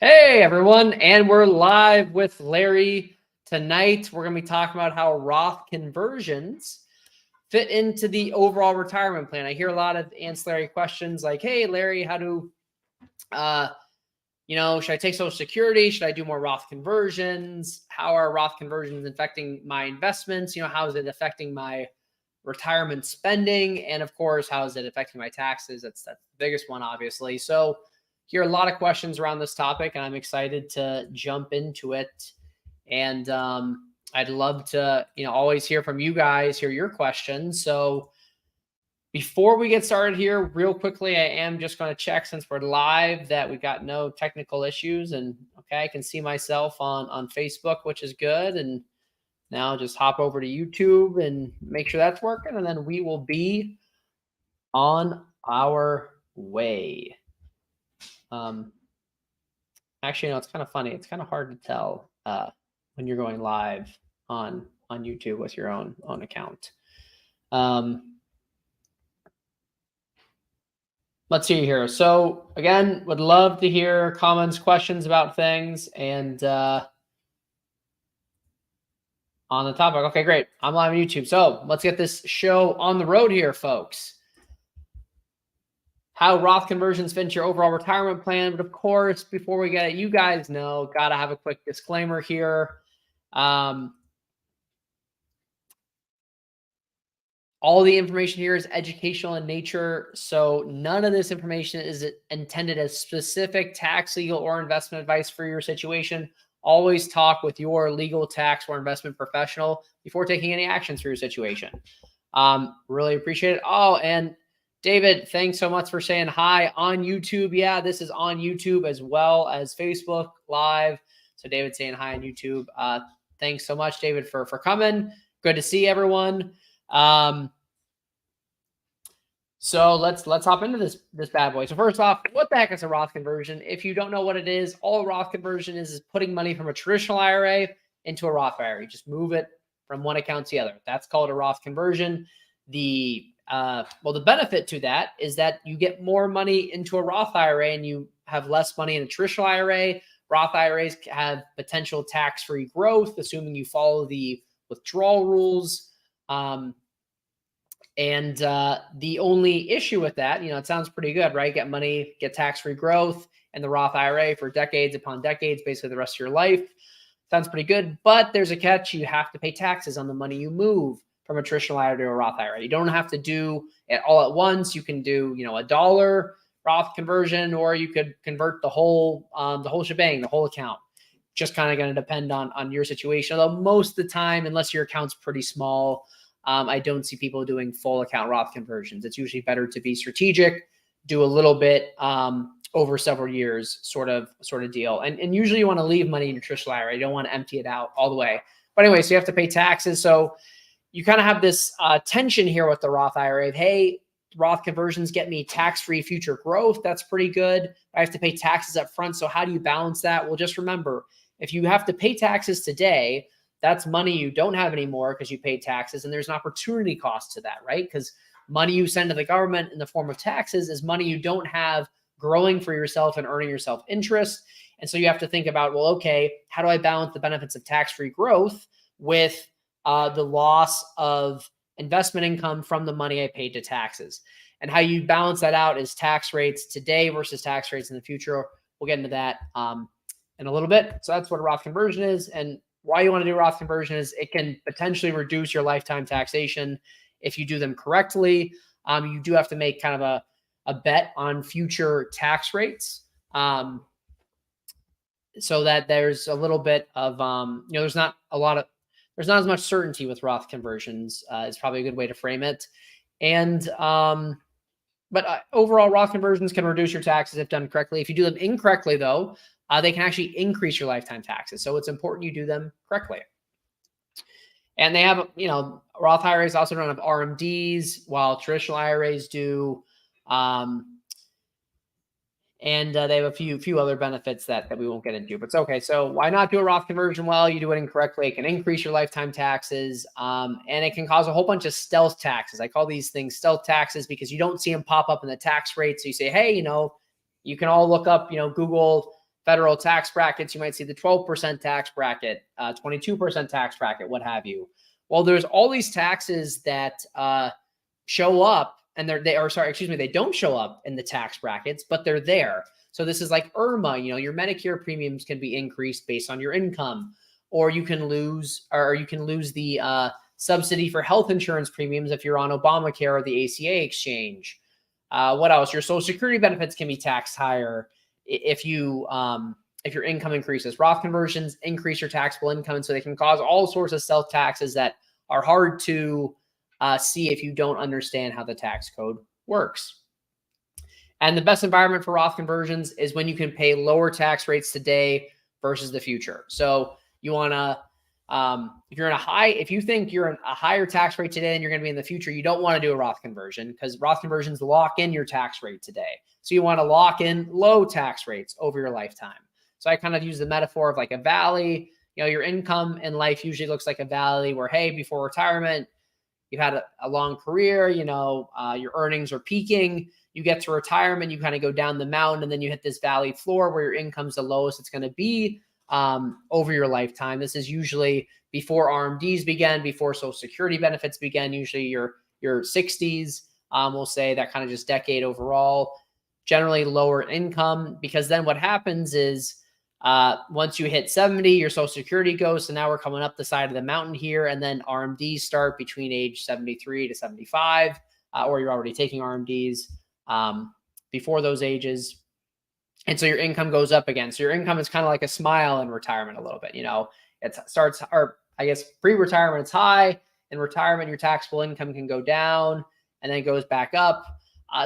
Hey everyone, and we're live with Larry. Tonight, we're going to be talking about how Roth conversions fit into the overall retirement plan. I hear a lot of ancillary questions like, hey Larry, how do, should I take Social Security? Should I do more Roth conversions? How are Roth conversions affecting my investments? How is it affecting my retirement spending? And of course, how is it affecting my taxes? That's the biggest one, obviously. So hear a lot of questions around this topic, and I'm excited to jump into it. And I'd love to, always hear from you guys, hear your questions. So before we get started here, real quickly, I am just going to check, since we're live, that we got no technical issues. And okay, I can see myself on Facebook, which is good. And now just hop over to YouTube and make sure that's working, and then we will be on our way. Actually, it's kind of funny. It's kind of hard to tell when you're going live on YouTube with your own account. Let's see here. So again, would love to hear comments, questions about things, and on the topic. Okay, great. I'm live on YouTube. So let's get this show on the road here, folks. How Roth conversions fit into your overall retirement plan. But of course, before we get it, you guys know, got to have a quick disclaimer here. All the information here is educational in nature, so none of this information is intended as specific tax, legal, or investment advice for your situation. Always talk with your legal, tax, or investment professional before taking any actions for your situation. Really appreciate it. Oh, and David, thanks so much for saying hi on YouTube. Yeah, this is on YouTube as well as Facebook Live. So David saying hi on YouTube. Thanks so much, David, for coming. Good to see everyone. So let's hop into this bad boy. So first off, what the heck is a Roth conversion? If you don't know what it is, all a Roth conversion is putting money from a traditional IRA into a Roth IRA. You just move it from one account to the other. That's called a Roth conversion. The benefit to that is that you get more money into a Roth IRA and you have less money in a traditional IRA. Roth IRAs have potential tax-free growth, assuming you follow the withdrawal rules. And the only issue with that, it sounds pretty good, right? Get money, get tax-free growth, and the Roth IRA for decades upon decades, basically the rest of your life. Sounds pretty good, but there's a catch. You have to pay taxes on the money you move from a traditional IRA to a Roth IRA. You don't have to do it all at once. You can do, $1 Roth conversion, or you could convert the whole shebang, the whole account. Just kind of going to depend on your situation. Although most of the time, unless your account's pretty small, I don't see people doing full account Roth conversions. It's usually better to be strategic, do a little bit over several years, sort of deal. And usually you want to leave money in your traditional IRA. You don't want to empty it out all the way. But anyway, so you have to pay taxes. So you kind of have this tension here with the Roth IRA of, hey, Roth conversions get me tax-free future growth. That's pretty good. I have to pay taxes up front. So how do you balance that? Well, just remember, if you have to pay taxes today, that's money you don't have anymore because you paid taxes, and there's an opportunity cost to that, right? Because money you send to the government in the form of taxes is money you don't have growing for yourself and earning yourself interest. And so you have to think about, well, okay, how do I balance the benefits of tax-free growth with the loss of investment income from the money I paid to taxes? And how you balance that out is tax rates today versus tax rates in the future. We'll get into that in a little bit. So that's what a Roth conversion is. And why you want to do Roth conversion is it can potentially reduce your lifetime taxation if you do them correctly. You do have to make kind of a bet on future tax rates, so that there's a little bit of there's not as much certainty with Roth conversions. Is probably a good way to frame it. And but overall, Roth conversions can reduce your taxes if done correctly. If you do them incorrectly, though, they can actually increase your lifetime taxes. So it's important you do them correctly. And they have, Roth IRAs also don't have RMDs, while traditional IRAs do. And they have a few other benefits that we won't get into. But it's okay. So why not do a Roth conversion? Well, you do it incorrectly. It can increase your lifetime taxes, and it can cause a whole bunch of stealth taxes. I call these things stealth taxes because you don't see them pop up in the tax rate. So you say, hey, you can all look up, Google federal tax brackets, you might see the 12% tax bracket, 22% tax bracket, what have you. Well, there's all these taxes that show up, and they don't show up in the tax brackets, but they're there. So this is like IRMA, your Medicare premiums can be increased based on your income, or you can lose the subsidy for health insurance premiums if you're on Obamacare or the ACA exchange. What else? Your Social Security benefits can be taxed higher if your income increases. Roth conversions increase your taxable income, and so they can cause all sorts of self taxes that are hard to see if you don't understand how the tax code works. And the best environment for Roth conversions is when you can pay lower tax rates today versus the future. So you want to, if you think you're in a higher tax rate today than you're going to be in the future, you don't want to do a Roth conversion, because Roth conversions lock in your tax rate today. So you want to lock in low tax rates over your lifetime. So I kind of use the metaphor of like a valley. Your income in life usually looks like a valley where, hey, before retirement, you've had a long career, your earnings are peaking. You get to retirement, you kind of go down the mountain, and then you hit this valley floor where your income's the lowest it's going to be over your lifetime. This is usually before RMDs begin, before Social Security benefits begin, usually your 60s, we'll say, that kind of just decade overall. Generally lower income, because then what happens is once you hit 70, your Social Security goes. So now we're coming up the side of the mountain here, and then RMDs start between age 73 to 75, or you're already taking RMDs before those ages. And so your income goes up again. So your income is kind of like a smile in retirement a little bit. It starts, or I guess pre-retirement it's high. In retirement, your taxable income can go down and then it goes back up.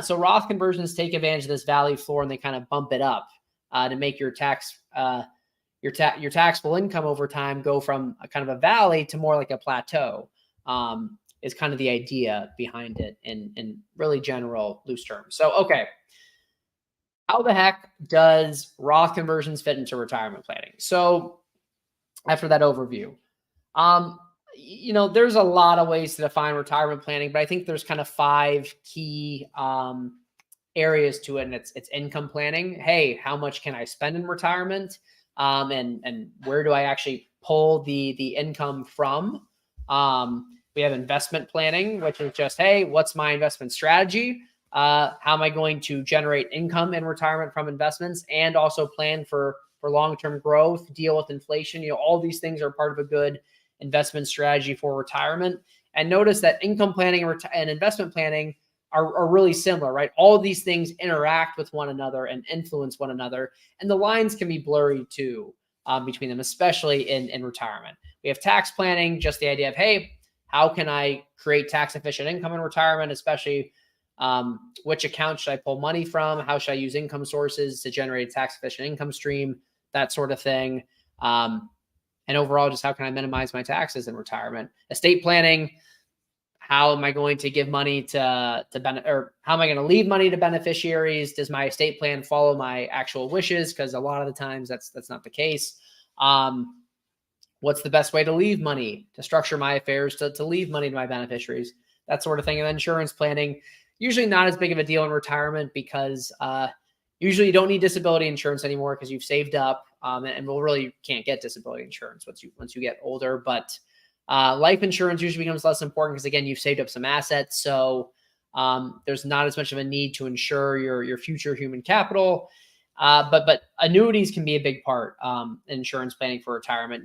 So Roth conversions take advantage of this valley floor, and they kind of bump it up to make your taxable income over time go from a kind of a valley to more like a plateau. Is kind of the idea behind it in really general, loose terms. So, okay. How the heck does Roth conversions fit into retirement planning? So after that overview, there's a lot of ways to define retirement planning, but I think there's kind of 5 key areas to it. And it's income planning. Hey, how much can I spend in retirement? And where do I actually pull the income from? We have investment planning, which is just, hey, what's my investment strategy? How am I going to generate income in retirement from investments, and also plan for long-term growth, deal with inflation? All these things are part of a good investment strategy for retirement. And notice that income planning and investment planning are really similar, right? All of these things interact with one another and influence one another. And the lines can be blurry too between them, especially in retirement. We have tax planning, just the idea of, hey, how can I create tax efficient income in retirement, especially which account should I pull money from? How should I use income sources to generate a tax efficient income stream? That sort of thing. And overall, just how can I minimize my taxes in retirement? Estate planning, how am I going to give money to or how am I going to leave money to beneficiaries? Does my estate plan follow my actual wishes? Because a lot of the times that's not the case. What's the best way to leave money, to structure my affairs, to leave money to my beneficiaries, that sort of thing. And then insurance planning, usually not as big of a deal in retirement, because usually you don't need disability insurance anymore because you've saved up, and really can't get disability insurance once you get older. But life insurance usually becomes less important because, again, you've saved up some assets. So there's not as much of a need to insure your future human capital. But annuities can be a big part in insurance planning for retirement.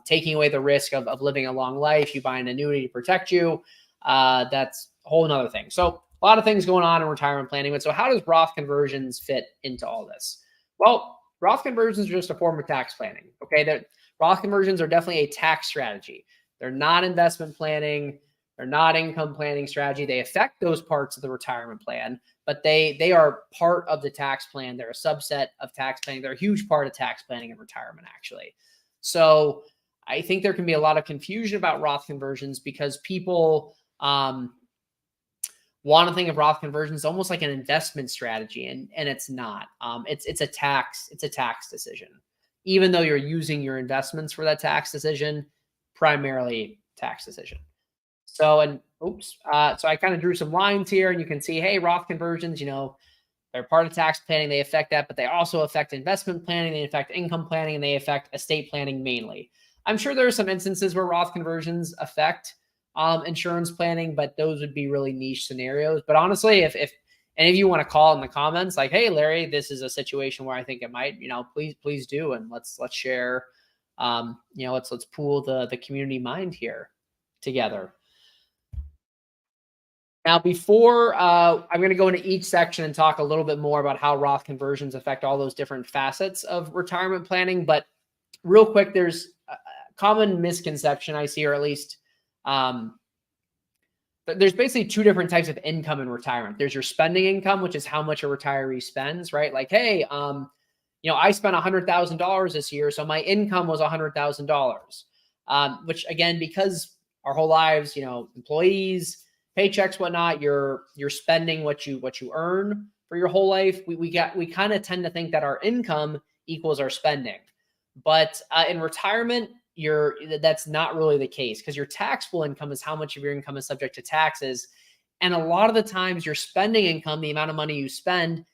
Taking away the risk of living a long life, you buy an annuity to protect you. That's a whole nother thing. So a lot of things going on in retirement planning. But so how does Roth conversions fit into all this? Well, Roth conversions are just a form of tax planning. Okay, Roth conversions are definitely a tax strategy. They're not investment planning. They're not income planning strategy. They affect those parts of the retirement plan, but they are part of the tax plan. They're a subset of tax planning. They're a huge part of tax planning in retirement, actually. So I think there can be a lot of confusion about Roth conversions because people want to think of Roth conversions almost like an investment strategy, and it's not. It's a tax decision. Even though you're using your investments for that tax decision, primarily tax decision. So, so I kind of drew some lines here, and you can see, hey, Roth conversions, They're part of tax planning. They affect that, but they also affect investment planning. They affect income planning, and they affect estate planning mainly. I'm sure there are some instances where Roth conversions affect insurance planning, but those would be really niche scenarios. But honestly, if any of you want to call in the comments, like, hey, Larry, this is a situation where I think it might, please do, and let's share. Let's pool the community mind here together. Now, before I'm going to go into each section and talk a little bit more about how Roth conversions affect all those different facets of retirement planning. But real quick, there's a common misconception I see, or at least there's basically two different types of income in retirement. There's your spending income, which is how much a retiree spends, right? Like, hey, I spent $100,000 this year, so my income was $100,000. Which again, because our whole lives, employees, paychecks, whatnot, you're spending what you earn for your whole life. We kind of tend to think that our income equals our spending, but in retirement, that's not really the case, because your taxable income is how much of your income is subject to taxes. And a lot of the times your spending income, the amount of money you spend,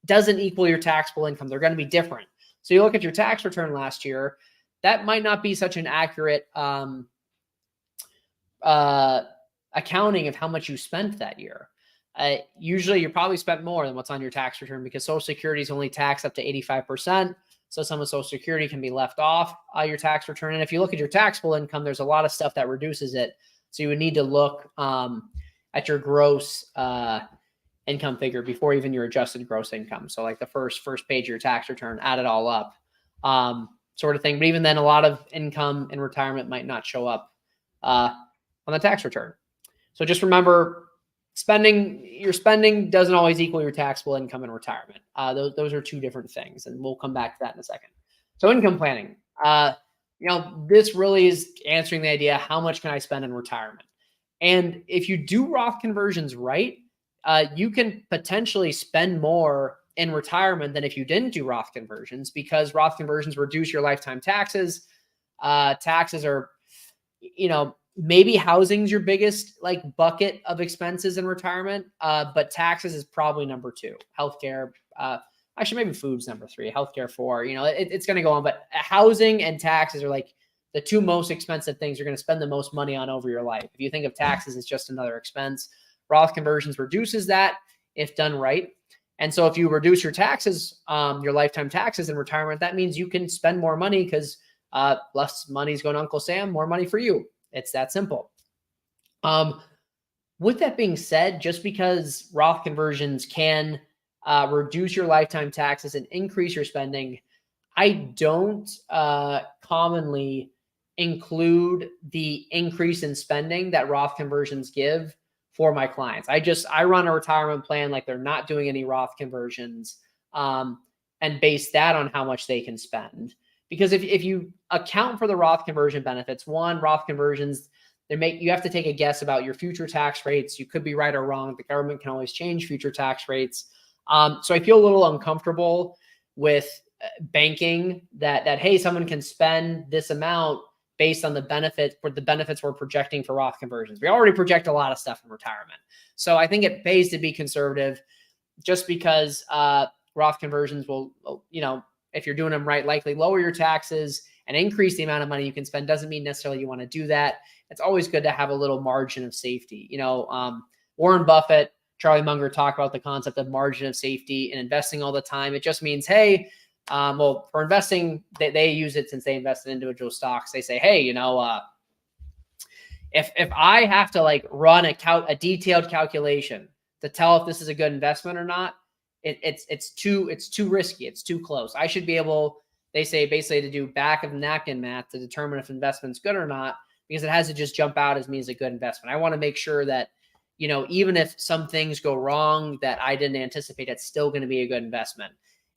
doesn't equal your taxable income. They're going to be different. So you look at your tax return last year, that might not be such an accurate accounting of how much you spent that year. Usually you probably spent more than what's on your tax return, because Social Security is only taxed up to 85%. So some of Social Security can be left off your tax return. And if you look at your taxable income, there's a lot of stuff that reduces it. So you would need to look at your gross income figure before even your adjusted gross income. So like the first page of your tax return, add it all up, sort of thing. But even then, a lot of income in retirement might not show up on the tax return. So just remember, your spending doesn't always equal your taxable income in retirement. Those are two different things, and we'll come back to that in a second. So income planning, this really is answering the idea, how much can I spend in retirement? And if you do Roth conversions right, you can potentially spend more in retirement than if you didn't do Roth conversions, because Roth conversions reduce your lifetime taxes. Taxes are, maybe housing's your biggest bucket of expenses in retirement, but taxes is probably number 2. Healthcare, actually maybe food's number 3, healthcare 4. It's going to go on, but housing and taxes are the 2 most expensive things you're going to spend the most money on over your life. If you think of taxes as just another expense, Roth conversions reduces that if done right. And so if you reduce your taxes, your lifetime taxes in retirement, that means you can spend more money, because less money is going to Uncle Sam, more money for you. It's that simple. With that being said, just because Roth conversions can reduce your lifetime taxes and increase your spending, I don't commonly include the increase in spending that Roth conversions give for my clients. I run a retirement plan like they're not doing any Roth conversions, and base that on how much they can spend. Because if you account for the Roth conversion benefits, Roth conversions, you have to take a guess about your future tax rates. You could be right or wrong. The government can always change future tax rates. So I feel a little uncomfortable with banking that, hey, someone can spend this amount based on the benefits we're projecting for Roth conversions. We already project a lot of stuff in retirement. So I think it pays to be conservative, just because Roth conversions will, if you're doing them right, likely lower your taxes and increase the amount of money you can spend. Doesn't mean necessarily you want to do that. It's always good to have a little margin of safety. Warren Buffett, Charlie Munger talk about the concept of margin of safety and investing all the time. It just means, hey, for investing, they use it since they invest in individual stocks. They say, hey, if I have to run a detailed calculation to tell if this is a good investment or not, it's too risky. It's too close. I should be able, they say, basically to do back of the napkin math to determine if investment's good or not, because it has to just jump out as me as a good investment. I want to make sure that, even if some things go wrong that I didn't anticipate, it's still going to be a good investment.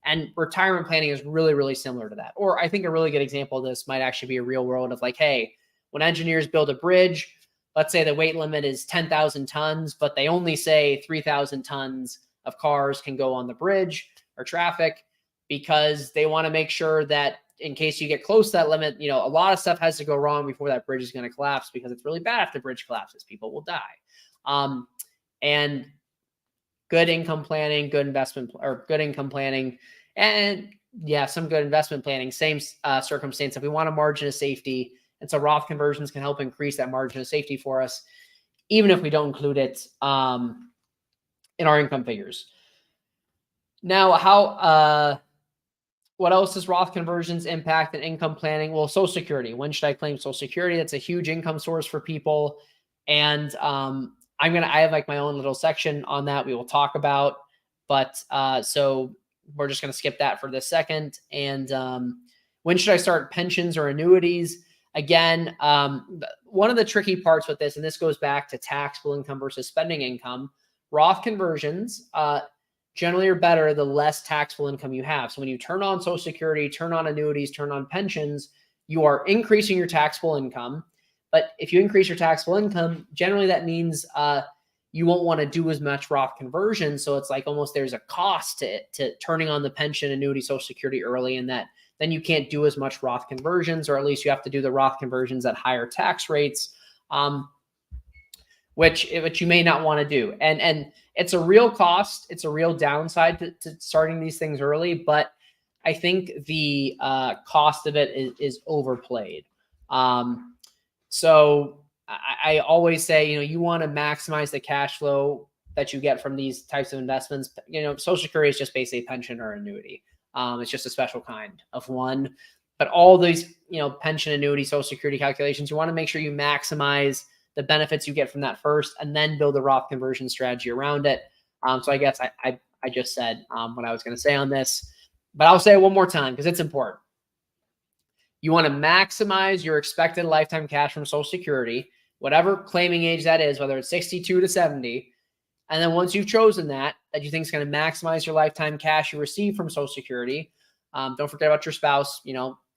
And retirement planning is really, really similar to that. Or I think a really good example of this might actually be a real world of hey, when engineers build a bridge, let's say the weight limit is 10,000 tons, but they only say 3,000 tons of cars can go on the bridge or traffic, because they want to make sure that in case you get close to that limit, a lot of stuff has to go wrong before that bridge is going to collapse, because it's really bad if the bridge collapses. People will die. And good income planning, good investment, or good income planning, and yeah, some good investment planning. Same circumstance. If we want a margin of safety, and so Roth conversions can help increase that margin of safety for us, even if we don't include it in our income figures. Now, what else does Roth conversions impact in income planning? Well, Social Security. When should I claim Social Security? That's a huge income source for people. And I have like my own little section on that we will talk about. But so we're just going to skip that for this second. And when should I start pensions or annuities? Again, one of the tricky parts with this, and this goes back to taxable income versus spending income, Roth conversions generally are better the less taxable income you have. So when you turn on Social Security, turn on annuities, turn on pensions, you are increasing your taxable income. But if you increase your taxable income, generally that means you won't want to do as much Roth conversion. So it's like almost there's a cost to turning on the pension, annuity, Social Security early, and that then you can't do as much Roth conversions, or at least you have to do the Roth conversions at higher tax rates, which you may not want to do. And it's a real cost. It's a real downside to starting these things early, but I think the cost of it is overplayed. So I always say, you want to maximize the cash flow that you get from these types of investments. Social Security is just basically a pension or annuity. It's just a special kind of one. But all these, pension, annuity, Social Security calculations, you want to make sure you maximize the benefits you get from that first, and then build a Roth conversion strategy around it. So I guess I just said what I was going to say on this, but I'll say it one more time because it's important. You want to maximize your expected lifetime cash from Social Security, whatever claiming age that is, whether it's 62 to 70. And then once you've chosen that you think is going to maximize your lifetime cash you receive from Social Security, don't forget about your spouse,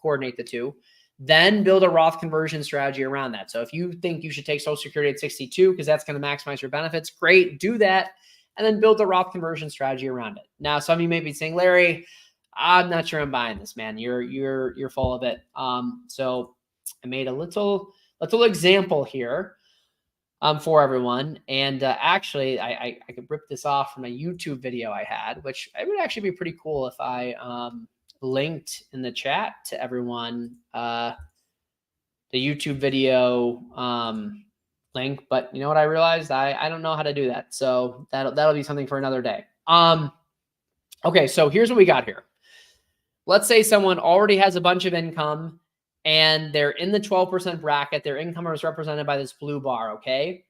coordinate the two. Then build a Roth conversion strategy around that. So if you think you should take Social Security at 62 because that's going to maximize your benefits, great, do that. And then build a Roth conversion strategy around it. Now, some of you may be saying, Larry, I'm not sure I'm buying this, man. You're full of it. So I made a little example here for everyone. And actually, I could rip this off from a YouTube video I had, which it would actually be pretty cool if I linked in the chat to everyone the YouTube video link. But you know what I realized? I don't know how to do that. So that'll be something for another day. Okay, so here's what we got here. Let's say someone already has a bunch of income and they're in the 12% bracket. Their income is represented by this blue bar, okay?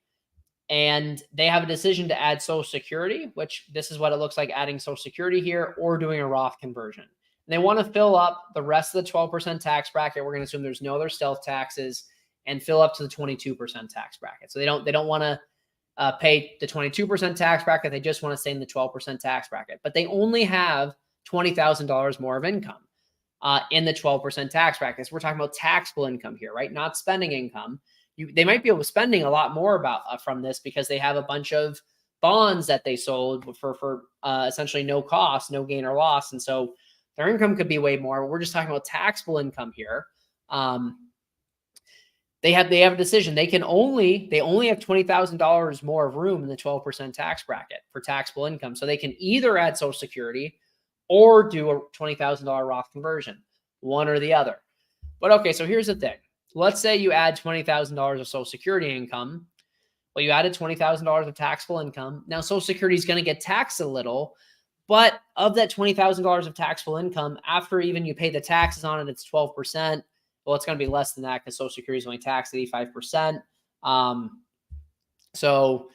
And they have a decision to add Social Security, which this is what it looks like adding Social Security here, or doing a Roth conversion. And they want to fill up the rest of the 12% tax bracket. We're going to assume there's no other stealth taxes, and fill up to the 22% tax bracket. So they don't want to pay the 22% tax bracket. They just want to stay in the 12% tax bracket. But they only have $20,000 more of income in the 12% tax bracket. So we're talking about taxable income here, right? Not spending income. They might be able to spending a lot more from this because they have a bunch of bonds that they sold for essentially no cost, no gain or loss. And so their income could be way more. We're just talking about taxable income here. They have a decision. They only have $20,000 more of room in the 12% tax bracket for taxable income. So they can either add Social Security or do a $20,000 Roth conversion, one or the other. But okay, so here's the thing. Let's say you add $20,000 of Social Security income. Well, you added $20,000 of taxable income. Now, Social Security is going to get taxed a little, but of that $20,000 of taxable income, after even you pay the taxes on it, it's 12%. Well, it's going to be less than that because Social Security is only taxed at 85%. So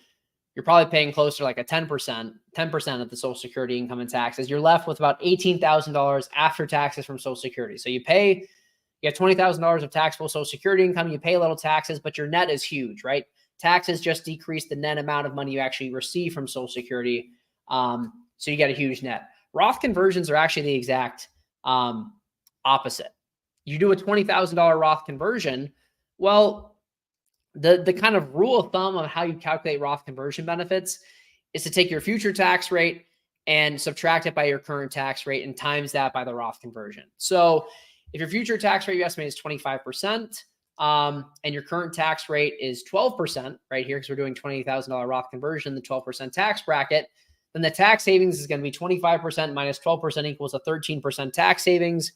you're probably paying closer to like a 10% of the Social Security income and taxes. You're left with about $18,000 after taxes from Social Security. So you have $20,000 of taxable Social Security income. You pay a little taxes, but your net is huge, right? Taxes just decrease the net amount of money you actually receive from Social Security. So you get a huge net. Roth conversions are actually the exact opposite. You do a $20,000 Roth conversion. Well, the kind of rule of thumb on how you calculate Roth conversion benefits is to take your future tax rate and subtract it by your current tax rate and times that by the Roth conversion. So if your future tax rate you estimate is 25%, and your current tax rate is 12% right here, because we're doing $20,000 Roth conversion, the 12% tax bracket, then the tax savings is going to be 25% minus 12% equals a 13% tax savings.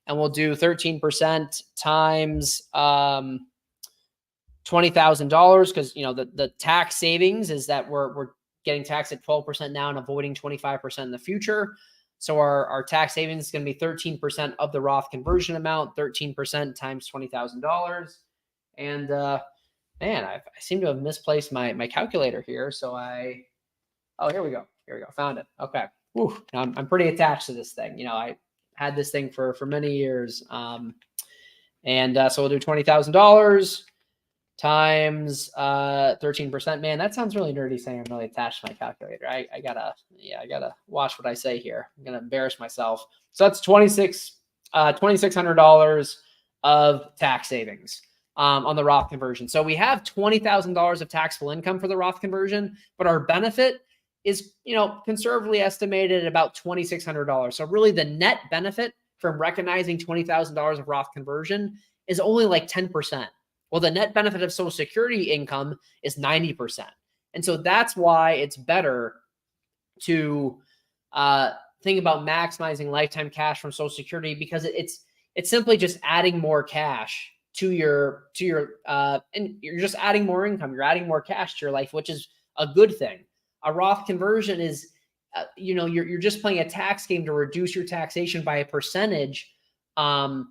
And we'll do 13% times $20,000 because, you know, the tax savings is that we're getting taxed at 12% now and avoiding 25% in the future. So our tax savings is going to be 13% of the Roth conversion amount, 13% times $20,000. And man, I seem to have misplaced my calculator here. So oh, here we go. Found it. Okay. Whew. I'm pretty attached to this thing. You know, I had this thing for many years. So we'll do $20,000 times 13%. Man, that sounds really nerdy saying I'm really attached to my calculator. I gotta watch what I say here. I'm gonna embarrass myself. So that's $2,600 of tax savings on the Roth conversion. So we have $20,000 of taxable income for the Roth conversion, but our benefit is, you know, conservatively estimated at about $2,600. So really the net benefit from recognizing $20,000 of Roth conversion is only like 10%. Well, the net benefit of Social Security income is 90%. And so that's why it's better to think about maximizing lifetime cash from Social Security, because it's simply just adding more cash to your and you're just adding more income. You're adding more cash to your life, which is a good thing. A Roth conversion is, you know, you're just playing a tax game to reduce your taxation by a percentage, by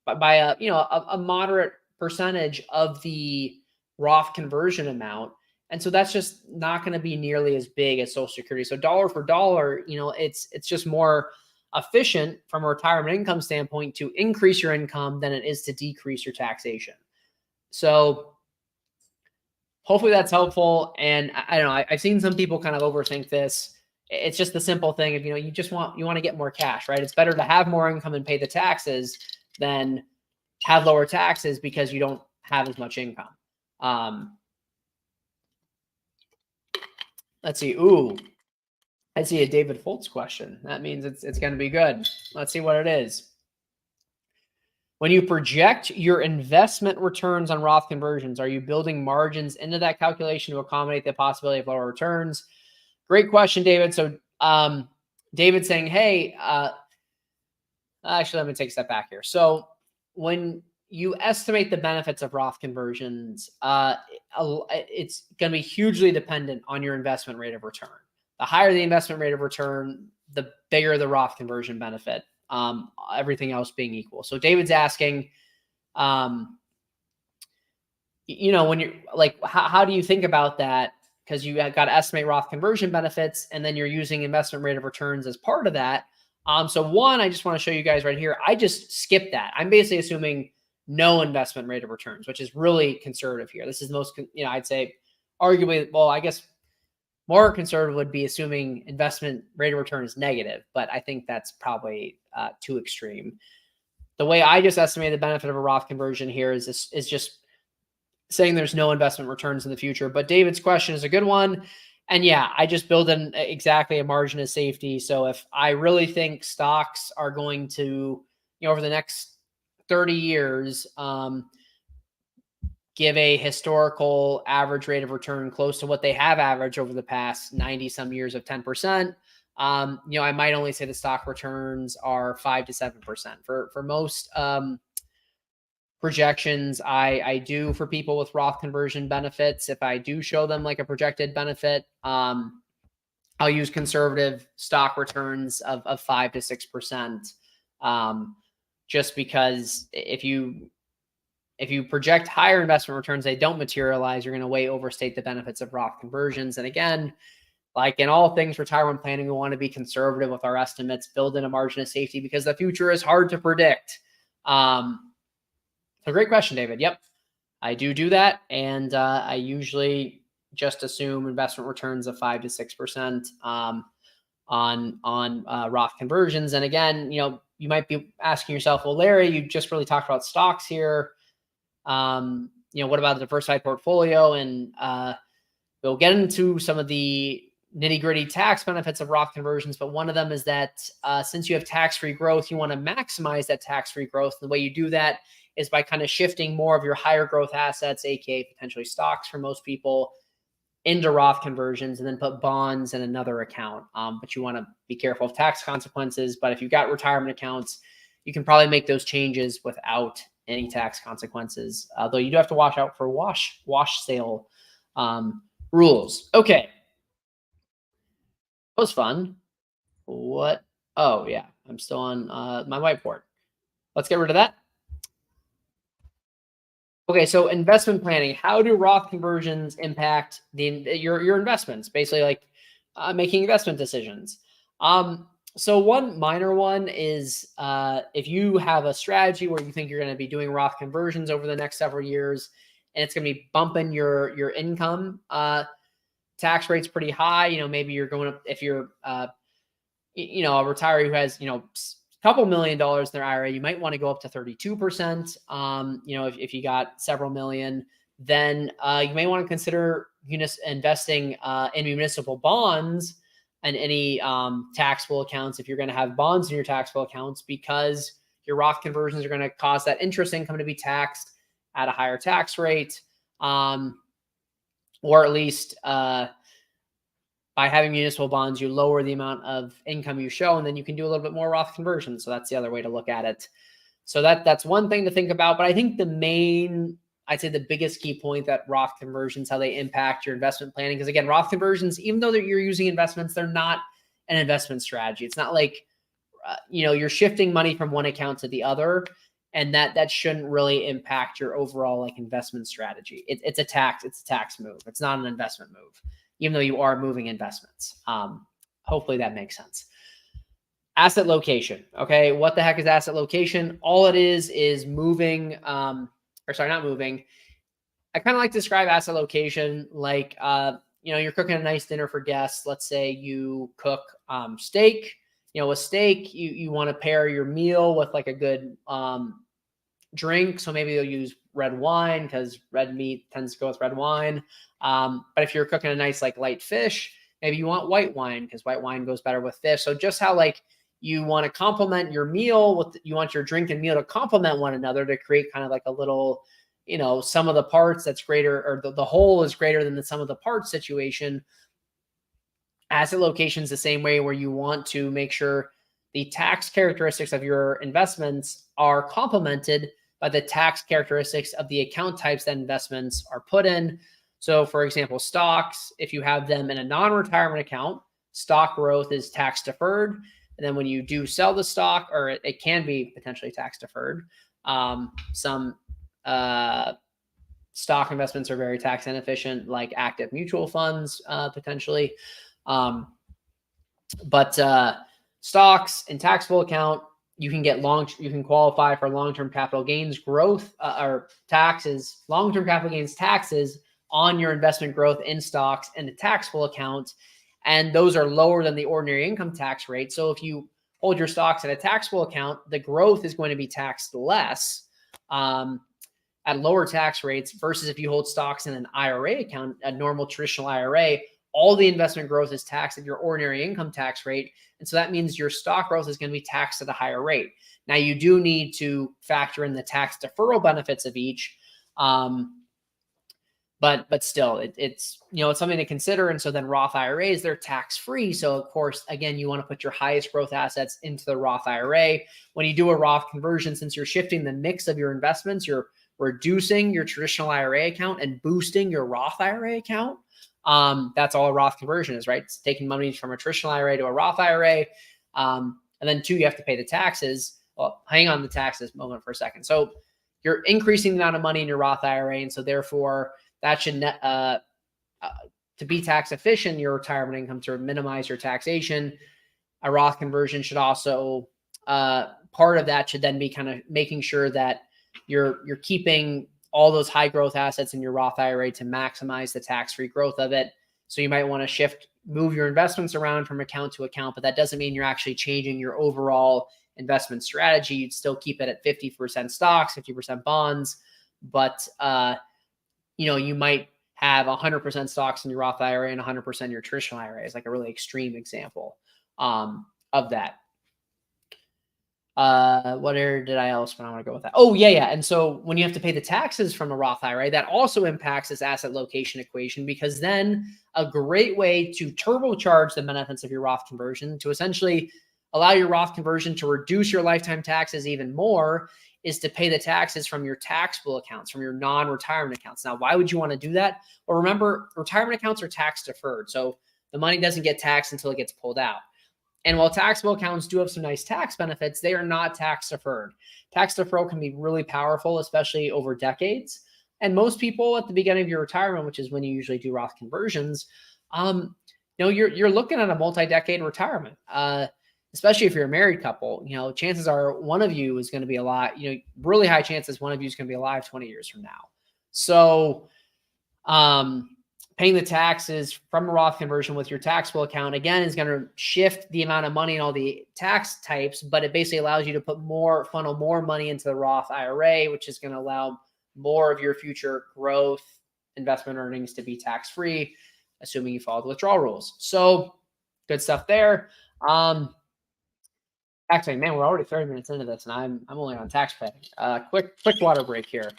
a moderate percentage of the Roth conversion amount. And so that's just not going to be nearly as big as Social Security. So dollar for dollar, you know, it's just more efficient from a retirement income standpoint to increase your income than it is to decrease your taxation. So hopefully that's helpful. And I don't know, I've seen some people kind of overthink this. It's just the simple thing of, you know, you want to get more cash, right? It's better to have more income and pay the taxes than have lower taxes because you don't have as much income. Let's see. Ooh, I see a David Foltz question. That means it's going to be good. Let's see what it is. When you project your investment returns on Roth conversions, are you building margins into that calculation to accommodate the possibility of lower returns? Great question, David. So David's saying, hey, actually, let me take a step back here. So when you estimate the benefits of Roth conversions, it's going to be hugely dependent on your investment rate of return. The higher the investment rate of return, the bigger the Roth conversion benefit, everything else being equal. So David's asking, you know, when you're like, how do you think about that? Because you got to estimate Roth conversion benefits, and then you're using investment rate of returns as part of that. So one, I just want to show you guys right here. I just skipped that. I'm basically assuming no investment rate of returns, which is really conservative here. This is the most, you know, I'd say arguably, well, I guess more conservative would be assuming investment rate of return is negative, but I think that's probably too extreme. The way I just estimated the benefit of a Roth conversion here is just saying there's no investment returns in the future. But David's question is a good one. And yeah, I just build in exactly a margin of safety. So if I really think stocks are going to, you know, over the next 30 years, give a historical average rate of return close to what they have averaged over the past 90 some years of 10%, you know, I might only say the stock returns are 5 to 7%. For most projections I do for people with Roth conversion benefits, if I do show them like a projected benefit, I'll use conservative stock returns of 5 to 6%, just because if you project higher investment returns, they don't materialize, you're going to way overstate the benefits of Roth conversions. And again, like in all things retirement planning, we want to be conservative with our estimates, build in a margin of safety because the future is hard to predict. So great question, David. Yep, I do that. And I usually just assume investment returns of 5 to 6% on Roth conversions. And again, you know, you might be asking yourself, well, Larry, you just really talked about stocks here. You know, what about the diversified portfolio? And we'll get into some of the nitty-gritty tax benefits of Roth conversions, but one of them is that since you have tax-free growth, you want to maximize that tax-free growth. And the way you do that is by kind of shifting more of your higher growth assets, aka potentially stocks for most people, into Roth conversions and then put bonds in another account. But you want to be careful of tax consequences. But if you've got retirement accounts, you can probably make those changes without any tax consequences. Though you do have to watch out for wash sale rules. Okay. That was fun. What? Oh, yeah. I'm still on my whiteboard. Let's get rid of that. Okay, so investment planning. How do Roth conversions impact your investments? Basically, like making investment decisions. So one minor one is if you have a strategy where you think you're going to be doing Roth conversions over the next several years, and it's going to be bumping your income tax rate's pretty high. Maybe you're going up if you're a retiree who has couple $1 million in their IRA, you might want to go up to 32%. If you got several million, then you may want to consider investing in municipal bonds and any taxable accounts if you're going to have bonds in your taxable accounts, because your Roth conversions are going to cause that interest income to be taxed at a higher tax rate, or at least by having municipal bonds, you lower the amount of income you show, and then you can do a little bit more Roth conversion. So that's the other way to look at it. So that's one thing to think about. But I think I'd say the biggest key point that Roth conversions, how they impact your investment planning. Because again, Roth conversions, even though you're using investments, they're not an investment strategy. It's not like, you're shifting money from one account to the other, and that shouldn't really impact your overall like investment strategy. It's a tax move. It's not an investment move, even though you are moving investments. Hopefully that makes sense. Asset location. Okay. What the heck is asset location? All it is moving, not moving. I kind of like to describe asset location like, you're cooking a nice dinner for guests. Let's say you cook steak. With steak, you want to pair your meal with like a good drink. So maybe you'll use red wine because red meat tends to go with red wine. But if you're cooking a nice like light fish, maybe you want white wine because white wine goes better with fish. So just how like you want to complement your meal you want your drink and meal to complement one another to create kind of like a little, sum of the parts that's greater, or the whole is greater than the sum of the parts situation. Asset location is the same way, where you want to make sure the tax characteristics of your investments are complemented by the tax characteristics of the account types that investments are put in. So for example, stocks, if you have them in a non-retirement account, stock growth is tax deferred. And then when you do sell the stock, or it can be potentially tax deferred. Some stock investments are very tax inefficient, like active mutual funds, potentially. But stocks and taxable account, you can qualify for long-term capital gains growth or taxes, long-term capital gains taxes on your investment growth in stocks and the taxable account. And those are lower than the ordinary income tax rate. So if you hold your stocks in a taxable account, the growth is going to be taxed less at lower tax rates versus if you hold stocks in an IRA account, a normal traditional IRA, all the investment growth is taxed at your ordinary income tax rate. And so that means your stock growth is going to be taxed at a higher rate. Now you do need to factor in the tax deferral benefits of each. But still, it's something to consider. And so then Roth IRAs, they're tax-free. So of course, again, you want to put your highest growth assets into the Roth IRA. When you do a Roth conversion, since you're shifting the mix of your investments, you're reducing your traditional IRA account and boosting your Roth IRA account. That's all a Roth conversion is, right? It's taking money from a traditional IRA to a Roth IRA. And then two, you have to pay the taxes. Well, hang on the taxes moment for a second. So you're increasing the amount of money in your Roth IRA. And so therefore that should to be tax efficient, your retirement income, to minimize your taxation. A Roth conversion should also, part of that should then be kind of making sure that you're keeping all those high growth assets in your Roth IRA to maximize the tax-free growth of it. So you might want to move your investments around from account to account, but that doesn't mean you're actually changing your overall investment strategy. You'd still keep it at 50% stocks, 50% bonds, but you might have 100% stocks in your Roth IRA and 100% in your traditional IRA is like a really extreme example of that. What area did I else when I want to go with that? Oh, yeah. And so when you have to pay the taxes from a Roth IRA, that also impacts this asset location equation, because then a great way to turbocharge the benefits of your Roth conversion, to essentially allow your Roth conversion to reduce your lifetime taxes even more, is to pay the taxes from your taxable accounts, from your non-retirement accounts. Now, why would you want to do that? Well, remember, retirement accounts are tax deferred. So the money doesn't get taxed until it gets pulled out. And while taxable accounts do have some nice tax benefits, they are not tax deferred. Tax deferral can be really powerful, especially over decades. And most people at the beginning of your retirement, which is when you usually do Roth conversions, you're looking at a multi-decade retirement. Especially if you're a married couple, chances are one of you is going to be alive. Really high chances one of you is going to be alive 20 years from now. So, paying the taxes from a Roth conversion with your taxable account, again, is going to shift the amount of money and all the tax types, but it basically allows you to funnel more money into the Roth IRA, which is going to allow more of your future growth investment earnings to be tax-free, assuming you follow the withdrawal rules. So good stuff there. Actually, man, we're already 30 minutes into this, and I'm only on tax pay. Quick water break here.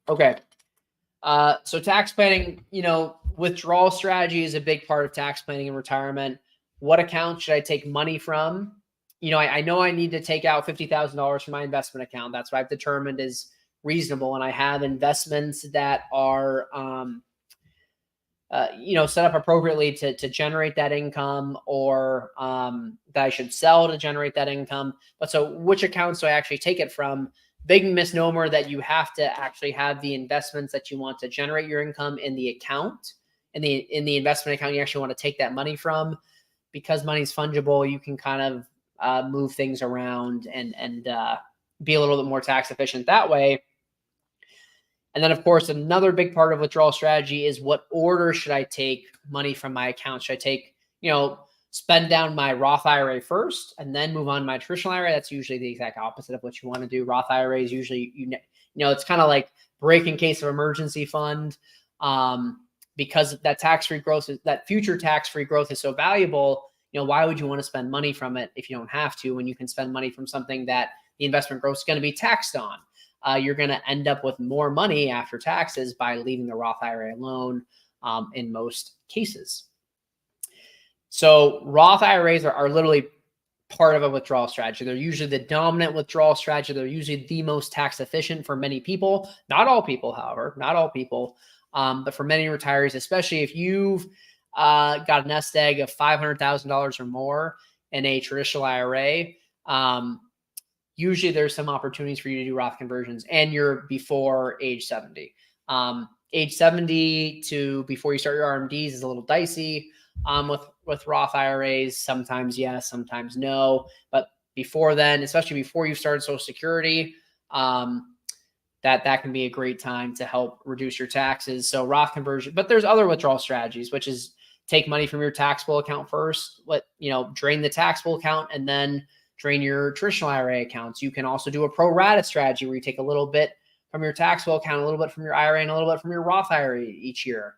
Okay. So tax planning, withdrawal strategy is a big part of tax planning in retirement. What account should I take money from? I know I need to take out $50,000 from my investment account. That's what I've determined is reasonable. And I have investments that are, set up appropriately to generate that income, or that I should sell to generate that income. But so which accounts do I actually take it from? Big misnomer that you have to actually have the investments that you want to generate your income in the account. In the investment account, you actually want to take that money from, because money's fungible. You can kind of move things around and be a little bit more tax efficient that way. And then, of course, another big part of withdrawal strategy is what order should I take money from my account? Should I take, spend down my Roth IRA first and then move on to my traditional IRA? That's usually the exact opposite of what you want to do. Roth IRA is usually, it's kind of like break in case of emergency fund, because that tax-free growth, that future tax-free growth is so valuable. Why would you want to spend money from it if you don't have to, when you can spend money from something that the investment growth is going to be taxed on? You're going to end up with more money after taxes by leaving the Roth IRA alone, in most cases. So Roth IRAs are literally part of a withdrawal strategy. They're usually the dominant withdrawal strategy. They're usually the most tax efficient for many people. Not all people, however, but for many retirees, especially if you've got a nest egg of $500,000 or more in a traditional IRA, usually there's some opportunities for you to do Roth conversions, and you're before age 70. Age 70 to before you start your RMDs is a little dicey with Roth IRAs. Sometimes yes, sometimes no. But before then, especially before you started Social Security, that can be a great time to help reduce your taxes. So Roth conversion, but there's other withdrawal strategies, which is take money from your taxable account first, drain the taxable account, and then drain your traditional IRA accounts. You can also do a pro rata strategy where you take a little bit from your taxable account, a little bit from your IRA, and a little bit from your Roth IRA each year.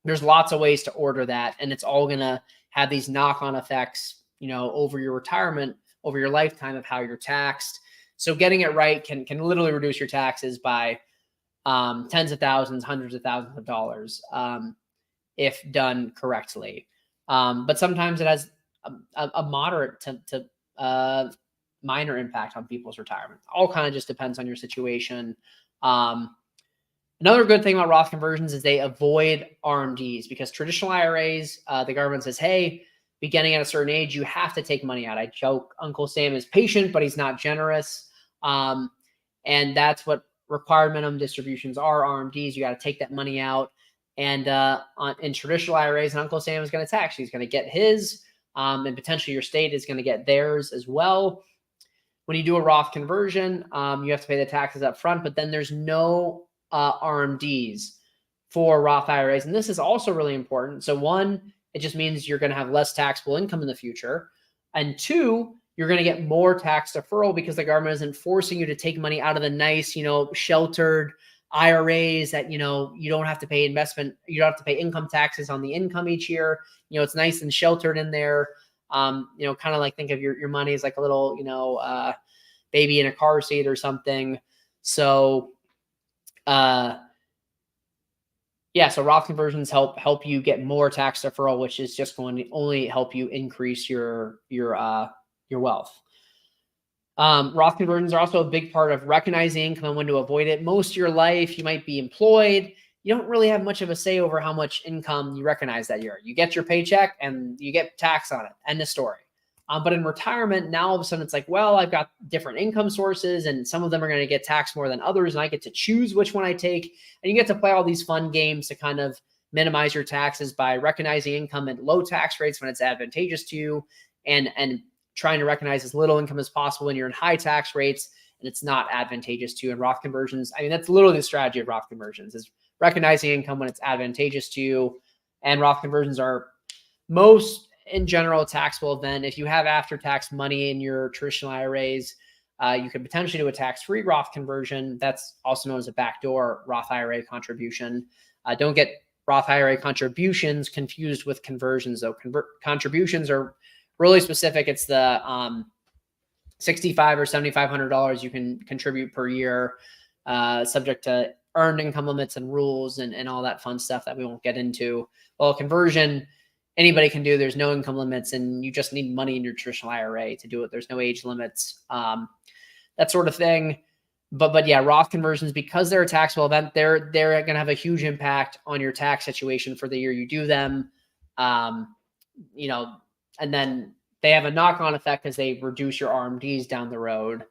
There's lots of ways to order that, and it's all going to have these knock-on effects, over your retirement, over your lifetime of how you're taxed. So getting it right can literally reduce your taxes by tens of thousands, hundreds of thousands of dollars, if done correctly. But sometimes it has a moderate to minor impact on people's retirement. All kind of just depends on your situation. Another good thing about Roth conversions is they avoid RMDs, because traditional IRAs, the government says, hey, beginning at a certain age, you have to take money out. I joke, Uncle Sam is patient, but he's not generous. And that's what required minimum distributions are, RMDs. You got to take that money out. And in traditional IRAs, and Uncle Sam is going to tax you. He's going to get his, and potentially your state is going to get theirs as well. When you do a Roth conversion, you have to pay the taxes up front, but then there's no RMDs for Roth IRAs. And this is also really important. So one, it just means you're going to have less taxable income in the future. And two, you're going to get more tax deferral, because the government isn't forcing you to take money out of the nice, sheltered IRAs that, you don't have to pay you don't have to pay income taxes on the income each year. It's nice and sheltered in there. Kind of like think of your money as like a little, baby in a car seat or something. So, so Roth conversions help you get more tax deferral, which is just going to only help you increase your wealth. Roth conversions are also a big part of recognizing income and when to avoid it. Most of your life, you might be employed. You don't really have much of a say over how much income you recognize that year. You get your paycheck and you get tax on it. End of story. But in retirement, now all of a sudden it's like, well, I've got different income sources and some of them are going to get taxed more than others. And I get to choose which one I take. And you get to play all these fun games to kind of minimize your taxes by recognizing income at low tax rates when it's advantageous to you and trying to recognize as little income as possible when you're in high tax rates and it's not advantageous to you. And Roth conversions, I mean, that's literally the strategy of Roth conversions is recognizing income when it's advantageous to you. And Roth conversions are most in general taxable event. If you have after-tax money in your traditional IRAs, you could potentially do a tax-free Roth conversion. That's also known as a backdoor Roth IRA contribution. Don't get Roth IRA contributions confused with conversions, though. Contributions are really specific. It's the $6,500 or $7,500 you can contribute per year, subject to earned income limits and rules and all that fun stuff that we won't get into. Well, conversion, anybody can do. There's no income limits, and you just need money in your traditional IRA to do it. There's no age limits, that sort of thing. But yeah, Roth conversions, because they're a taxable event, they're going to have a huge impact on your tax situation for the year you do them. And then they have a knock-on effect because they reduce your RMDs down the road.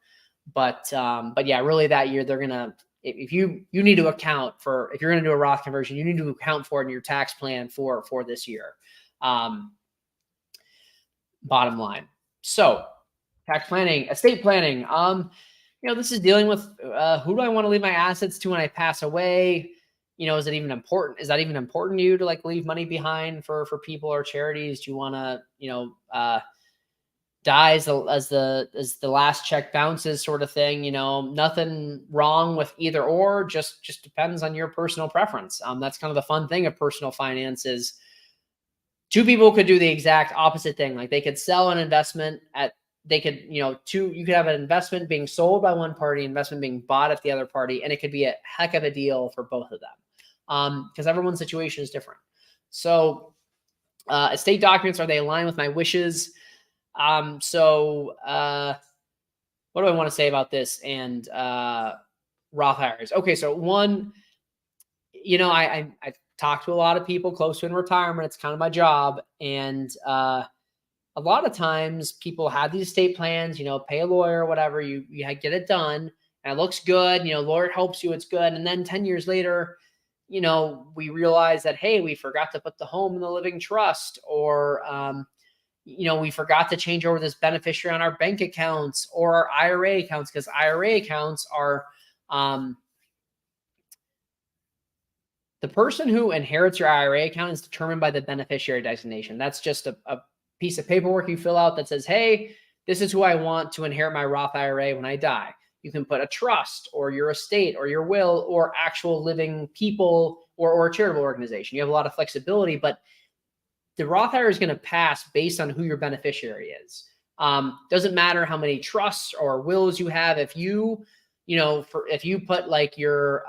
But yeah, really that year they're gonna, if you need to account for, if you're gonna do a Roth conversion, you need to account for it in your tax plan for this year. Bottom line. So tax planning, estate planning. This is dealing with who do I want to leave my assets to when I pass away? Is it even important? Is that even important to you to like leave money behind for people or charities? Do you want to, die as the last check bounces sort of thing? Nothing wrong with either or, just depends on your personal preference. That's kind of the fun thing of personal finance is two people could do the exact opposite thing. Like they could sell an investment you could have an investment being sold by one party, investment being bought at the other party, and it could be a heck of a deal for both of them. Because everyone's situation is different. So estate documents, are they aligned with my wishes? What do I want to say about this and Roth IRAs? Okay, so one, I talk to a lot of people close to in retirement. It's kind of my job, and a lot of times people have these estate plans. Pay a lawyer or whatever. You get it done, and it looks good. Lawyer helps you. It's good, and then 10 years later, we realize that hey, we forgot to put the home in the living trust, or we forgot to change over this beneficiary on our bank accounts or our IRA accounts, because IRA accounts are the person who inherits your IRA account is determined by the beneficiary designation. That's just a piece of paperwork you fill out that says, hey, this is who I want to inherit my Roth IRA when I die. You can put a trust or your estate or your will or actual living people or a charitable organization. You have a lot of flexibility, but the Roth IRA is going to pass based on who your beneficiary is. Doesn't matter how many trusts or wills you have. If you put like your,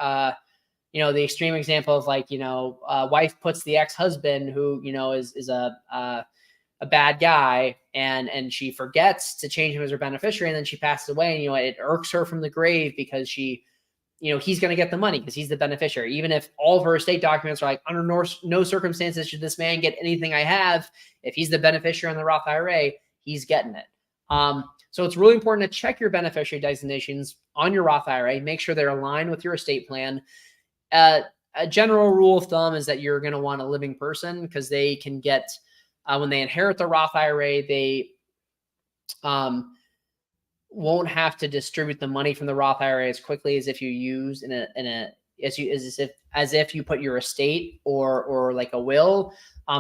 the extreme example of like, wife puts the ex-husband who, is a bad guy and she forgets to change him as her beneficiary, and then she passes away, and, it irks her from the grave because she, he's going to get the money because he's the beneficiary. Even if all of her estate documents are like, under no circumstances should this man get anything I have. If he's the beneficiary on the Roth IRA, he's getting it. So it's really important to check your beneficiary designations on your Roth IRA. Make sure they're aligned with your estate plan. A general rule of thumb is that you're going to want a living person, because they can get, when they inherit the Roth IRA, they won't have to distribute the money from the Roth IRA as quickly as if you use as if you put your estate or like a will.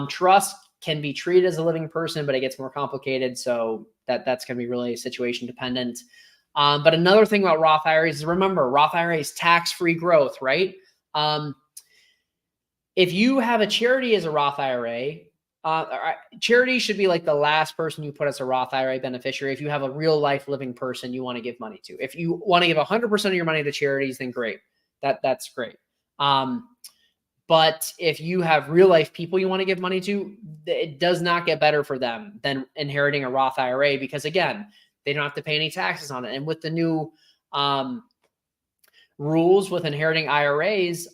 Trust can be treated as a living person, but it gets more complicated. So that's going to be really situation dependent. But another thing about Roth IRAs is, remember, Roth IRA is tax-free growth, right? If you have a charity as a Roth IRA, Charity should be like the last person you put as a Roth IRA beneficiary. If you have a real life living person you want to give money to, if you want to give 100% of your money to charities, then great. That's great. But if you have real life people you want to give money to, it does not get better for them than inheriting a Roth IRA, because again, they don't have to pay any taxes on it. And with the new rules with inheriting IRAs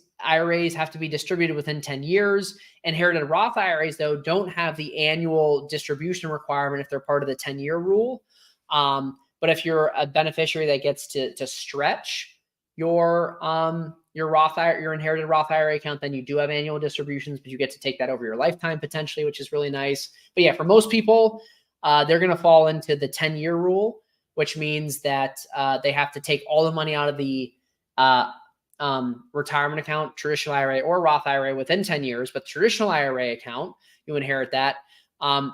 have to be distributed within 10 years. Inherited Roth IRAs, though, don't have the annual distribution requirement if they're part of the 10-year rule. But if you're a beneficiary that gets to stretch your inherited Roth IRA account, then you do have annual distributions, but you get to take that over your lifetime potentially, which is really nice. But yeah, for most people, they're going to fall into the 10-year rule, which means that they have to take all the money out of the retirement account, traditional IRA or Roth IRA within 10 years. But traditional IRA account, you inherit that.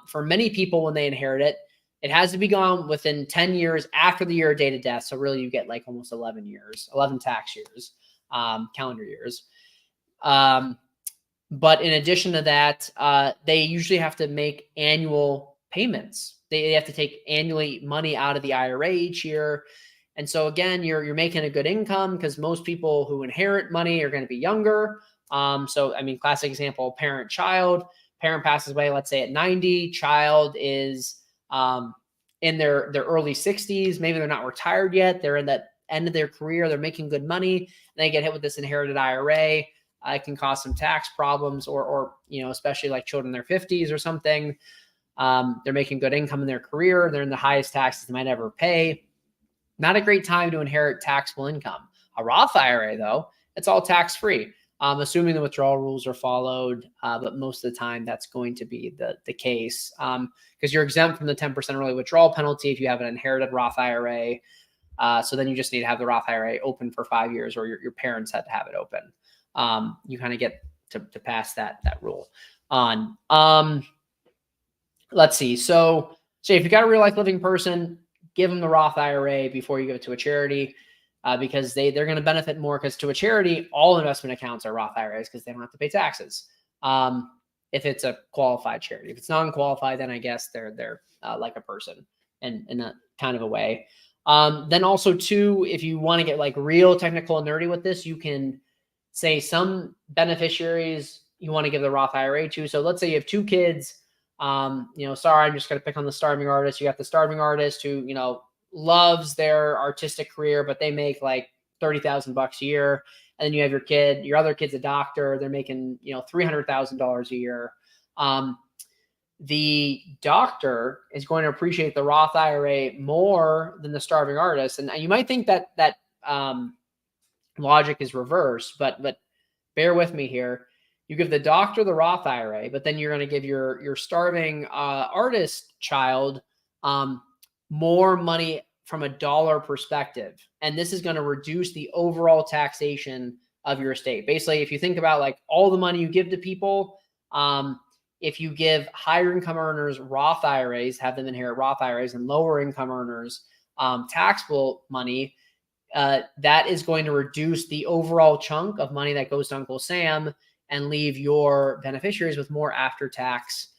For many people, when they inherit it, it has to be gone within 10 years after the year of date of death. So really you get like almost 11 tax years, calendar years. But in addition to that, they usually have to make annual payments. They have to take annually money out of the IRA each year. And so again, you're making a good income, because most people who inherit money are going to be younger. So, I mean, classic example, parent-child. Parent passes away, let's say at 90. Child is in their early 60s. Maybe they're not retired yet. They're in that end of their career. They're making good money. And they get hit with this inherited IRA. It can cause some tax problems, or especially like children in their 50s or something. They're making good income in their career. They're in the highest taxes they might ever pay. Not a great time to inherit taxable income. A Roth IRA, though, it's all tax-free, assuming the withdrawal rules are followed. But most of the time, that's going to be the case, because you're exempt from the 10% early withdrawal penalty if you have an inherited Roth IRA. So then you just need to have the Roth IRA open for 5 years, or your parents had to have it open. You kind of get to pass that rule on. Let's see. So if you got a real life living person, give them the Roth IRA before you give it to a charity, because they're going to benefit more, because to a charity, all investment accounts are Roth IRAs because they don't have to pay taxes. If it's a qualified charity. If it's non-qualified, then I guess they're like a person in a kind of a way. Then also too, if you want to get like real technical and nerdy with this, you can say some beneficiaries you want to give the Roth IRA to. So let's say you have 2 kids. Sorry, I'm just going to pick on the starving artist. You got the starving artist who, loves their artistic career, but they make like $30,000 a year. And then you have your other kid's a doctor. They're making, $300,000 a year. The doctor is going to appreciate the Roth IRA more than the starving artist. And you might think that logic is reversed, but bear with me here. You give the doctor the Roth IRA, but then you're going to give your starving artist child more money from a dollar perspective. And this is going to reduce the overall taxation of your estate. Basically, if you think about like all the money you give to people, if you give higher income earners Roth IRAs, have them inherit Roth IRAs, and lower income earners taxable money, that is going to reduce the overall chunk of money that goes to Uncle Sam and leave your beneficiaries with more after-tax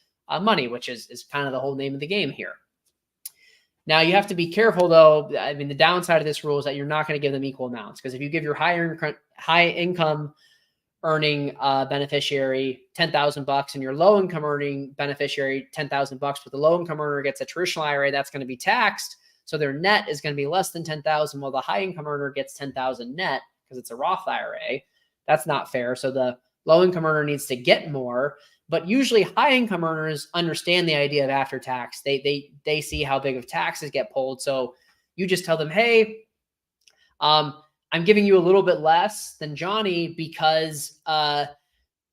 money, which is kind of the whole name of the game here. Now, you have to be careful, though. I mean, the downside of this rule is that you're not going to give them equal amounts, because if you give your high income earning beneficiary $10,000 and your low income earning beneficiary $10,000, but the low income earner gets a traditional IRA, that's going to be taxed. So their net is going to be less than $10,000, while the high income earner gets $10,000 net because it's a Roth IRA. That's not fair. So the low income earner needs to get more, but usually high income earners understand the idea of after tax. They see how big of taxes get pulled. So you just tell them, hey, I'm giving you a little bit less than Johnny because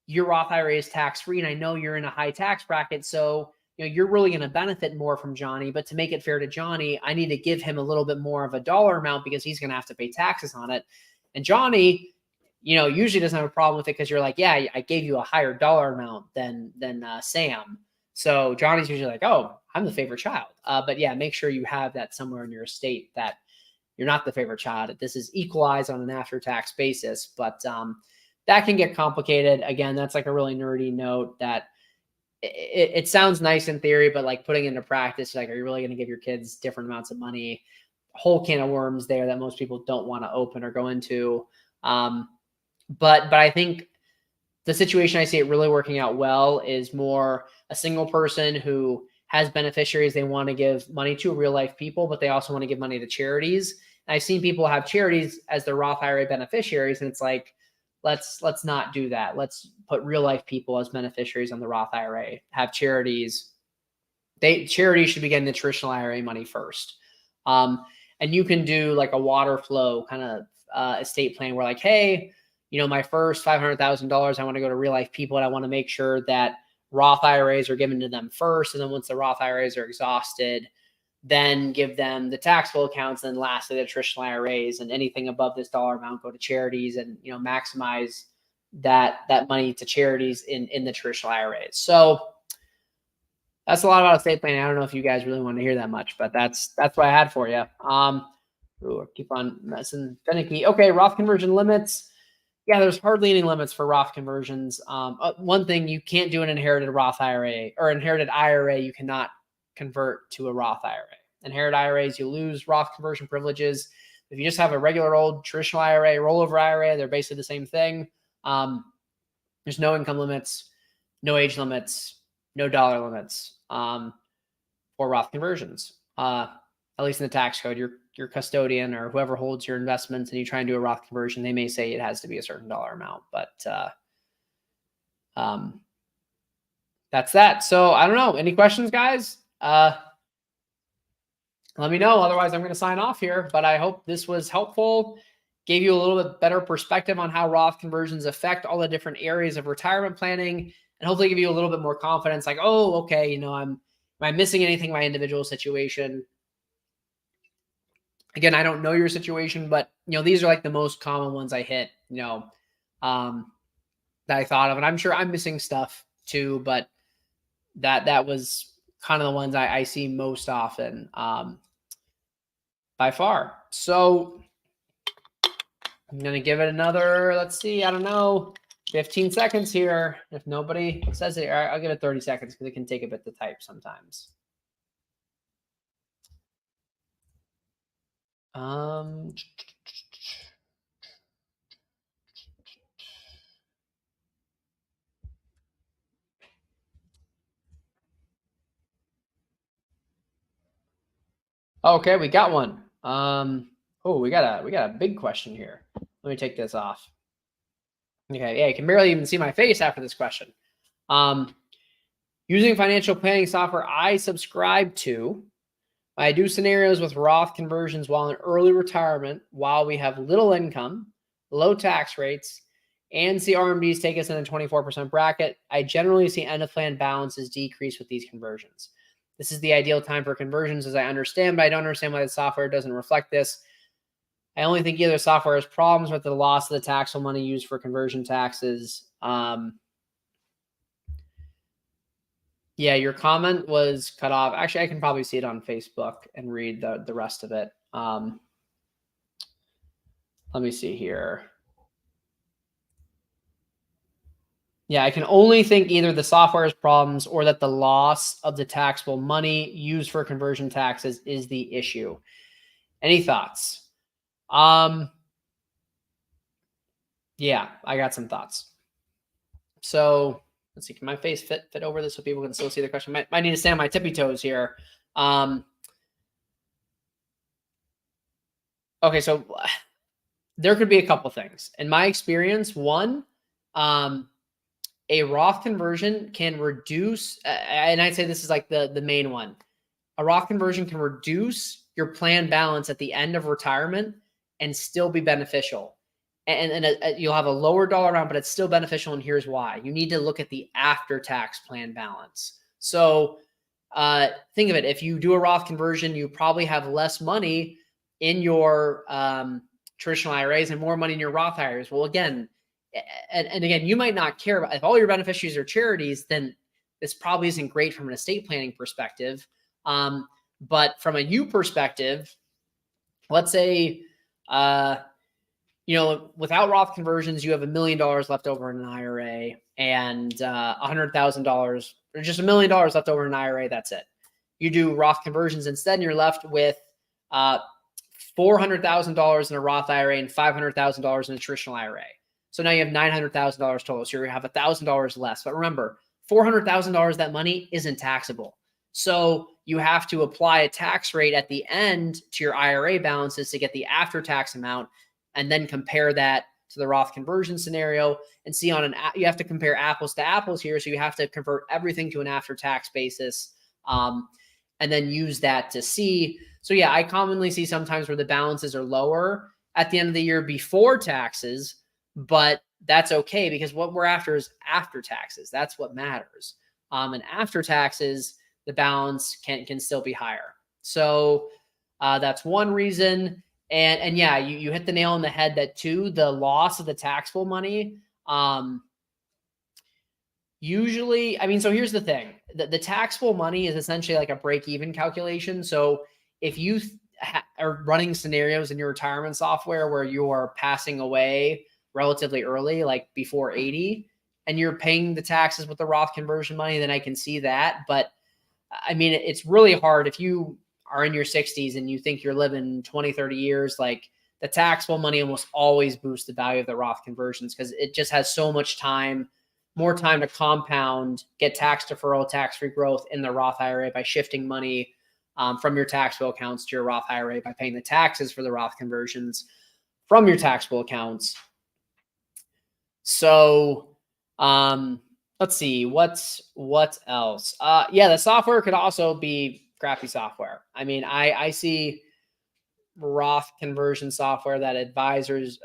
your Roth IRA is tax free, and I know you're in a high tax bracket, so you're really going to benefit more from Johnny. But to make it fair to Johnny, I need to give him a little bit more of a dollar amount because he's going to have to pay taxes on it. And Johnny, usually doesn't have a problem with it because you're like, yeah, I gave you a higher dollar amount than Sam. So Johnny's usually like, oh, I'm the favorite child. But yeah, make sure you have that somewhere in your estate that you're not the favorite child. This is equalized on an after-tax basis, but that can get complicated. Again, that's like a really nerdy note that it sounds nice in theory, but like putting into practice, like, are you really going to give your kids different amounts of money? Whole can of worms there that most people don't want to open or go into. But I think the situation I see it really working out well is more a single person who has beneficiaries they want to give money to, real life people, but they also want to give money to charities. And I've seen people have charities as their Roth IRA beneficiaries, and it's like, let's not do that. Let's put real life people as beneficiaries on the Roth IRA. Have charities. Charities should be getting the traditional IRA money first. And you can do like a water flow kind of estate plan where, like, hey, my first $500,000, I want to go to real life people, and I want to make sure that Roth IRAs are given to them first. And then once the Roth IRAs are exhausted, then give them the taxable accounts. And then lastly, the traditional IRAs, and anything above this dollar amount go to charities, and, maximize that money to charities in the traditional IRAs. So that's a lot about estate planning. I don't know if you guys really want to hear that much, but that's what I had for you. Keep on messing finicky. Okay. Roth conversion limits. Yeah, there's hardly any limits for Roth conversions. One thing, you can't do an inherited Roth IRA or inherited IRA. You cannot convert to a Roth IRA. Inherited IRAs, you lose Roth conversion privileges. If you just have a regular old traditional IRA, rollover IRA, they're basically the same thing. There's no income limits, no age limits, no dollar limits for Roth conversions. At least in the tax code, your custodian or whoever holds your investments and you try and do a Roth conversion, they may say it has to be a certain dollar amount, but that's that. So I don't know. Any questions, guys? Let me know. Otherwise, I'm going to sign off here, but I hope this was helpful. Gave you a little bit better perspective on how Roth conversions affect all the different areas of retirement planning, and hopefully give you a little bit more confidence. Like, oh, okay, am I missing anything in my individual situation? Again, I don't know your situation, but these are like the most common ones I hit, that I thought of, and I'm sure I'm missing stuff too, but that was kind of the ones I see most often, by far. So I'm going to give it another, let's see, I don't know, 15 seconds here. If nobody says it, I'll give it 30 seconds because it can take a bit to type sometimes. Okay, we got one. Oh, we got a big question here. Let me take this off. Okay, yeah, you can barely even see my face after this question. Using financial planning software I subscribe to, I do scenarios with Roth conversions while in early retirement, while we have little income, low tax rates, and see RMDs take us in a 24% bracket. I generally see end of plan balances decrease with these conversions. This is the ideal time for conversions, as I understand, but I don't understand why the software doesn't reflect this. I only think either software has problems with the loss of the taxable money used for conversion taxes. Yeah, your comment was cut off. Actually, I can probably see it on Facebook and read the rest of it. Let me see here. Yeah, I can only think either the software has problems or that the loss of the taxable money used for conversion taxes is the issue. Any thoughts? Yeah, I got some thoughts. So let's see, can my face fit over this so people can still see the question? Might need to stand on my tippy toes here. Okay, so there could be a couple things. In my experience, one, a Roth conversion can reduce, and I'd say this is like the main one. A Roth conversion can reduce your plan balance at the end of retirement and still be beneficial. And you'll have a lower dollar amount, but it's still beneficial. And here's why. You need to look at the after-tax plan balance. So think of it. If you do a Roth conversion, you probably have less money in your traditional IRAs and more money in your Roth IRAs. Well, again, and again, you might not care about if all your beneficiaries are charities, then this probably isn't great from an estate planning perspective. But from a you perspective, let's say, without Roth conversions, you have $1 million left over in an IRA and $100,000 or just $1 million left over in an IRA. That's it. You do Roth conversions instead, and you're left with $400,000 in a Roth IRA and $500,000 in a traditional IRA. So now you have $900,000 total. So you have $1,000 less. But remember, $400,000 that money isn't taxable. So you have to apply a tax rate at the end to your IRA balances to get the after-tax amount, and then compare that to the Roth conversion scenario and see you have to compare apples to apples here. So you have to convert everything to an after-tax basis, and then use that to see. So yeah, I commonly see sometimes where the balances are lower at the end of the year before taxes, but that's okay because what we're after is after taxes. That's what matters. And after taxes, the balance can still be higher. So that's one reason. And yeah, you hit the nail on the head that too, the loss of the taxable money, usually, so here's the thing. The taxable money is essentially like a break-even calculation. So if you are running scenarios in your retirement software where you are passing away relatively early, like before 80, and you're paying the taxes with the Roth conversion money, then I can see that. But it's really hard if you are in your 60s and you think you're living 20, 30 years, like the taxable money almost always boosts the value of the Roth conversions because it just has so much time, more time to compound, get tax deferral, tax-free growth in the Roth IRA by shifting money from your taxable accounts to your Roth IRA by paying the taxes for the Roth conversions from your taxable accounts. So let's see, what else? Yeah, the software could also be crappy software. I see Roth conversion software that advisors,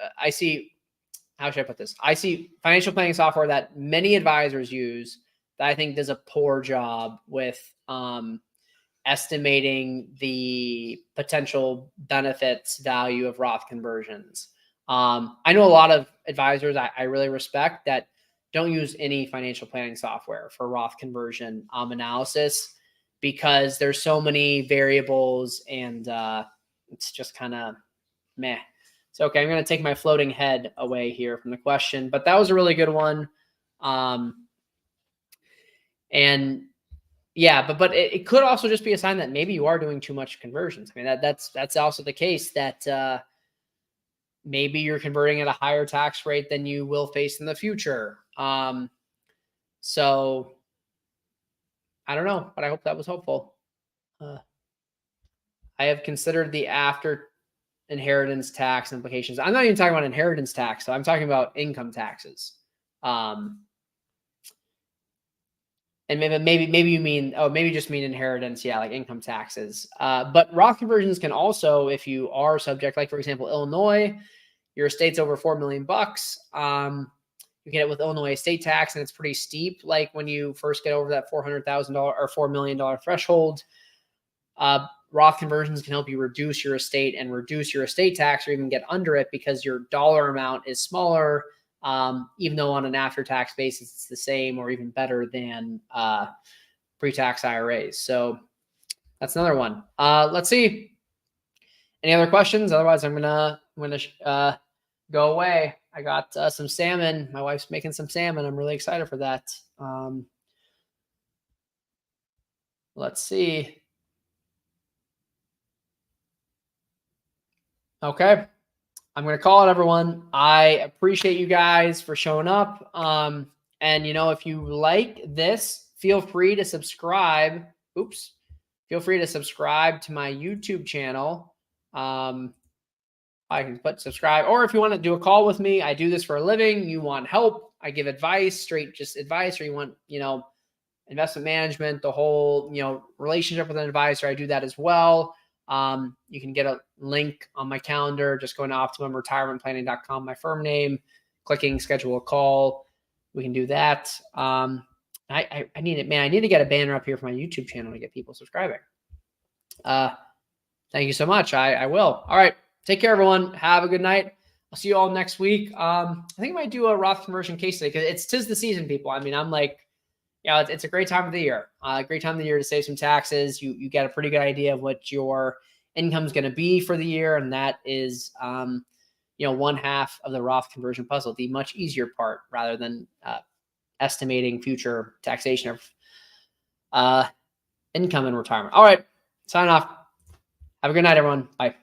how should I put this? I see financial planning software that many advisors use that I think does a poor job with estimating the potential benefits value of Roth conversions. I know a lot of advisors I really respect that don't use any financial planning software for Roth conversion analysis because there's so many variables and it's just kind of meh. So, okay, I'm going to take my floating head away here from the question, but that was a really good one. And yeah, but it could also just be a sign that maybe you are doing too much conversions. That's also the case that maybe you're converting at a higher tax rate than you will face in the future. So I don't know, but I hope that was helpful. I have considered the after inheritance tax implications. I'm not even talking about inheritance tax. So I'm talking about income taxes. And maybe you mean, maybe just mean inheritance. Yeah. Like income taxes. But Roth conversions can also, if you are subject, like for example, Illinois, your estate's over $4 million. You get it with Illinois estate tax and it's pretty steep. Like when you first get over that $400,000 or $4 million threshold, Roth conversions can help you reduce your estate and reduce your estate tax or even get under it because your dollar amount is smaller, even though on an after-tax basis, it's the same or even better than pre-tax IRAs. So that's another one. Let's see. Any other questions? Otherwise, I'm gonna go away. I got some salmon. My wife's making some salmon. I'm really excited for that. Let's see. Okay. I'm going to call it, everyone. I appreciate you guys for showing up. And, if you like this, feel free to subscribe. Feel free to subscribe to my YouTube channel. I can put subscribe, or if you want to do a call with me, I do this for a living. You want help, I give advice, straight just advice, or you want, investment management, the whole, relationship with an advisor, I do that as well. You can get a link on my calendar, just going to optimumretirementplanning.com, my firm name, clicking schedule a call. We can do that. I need it, man. I need to get a banner up here for my YouTube channel to get people subscribing. Thank you so much. I will. All right. Take care, everyone. Have a good night. I'll see you all next week. I think I might do a Roth conversion case study because tis the season, people. I'm like, it's a great time of the year. Great time of the year to save some taxes. You get a pretty good idea of what your income is going to be for the year, and that is one half of the Roth conversion puzzle, the much easier part, rather than estimating future taxation of income in retirement. All right, sign off. Have a good night, everyone. Bye.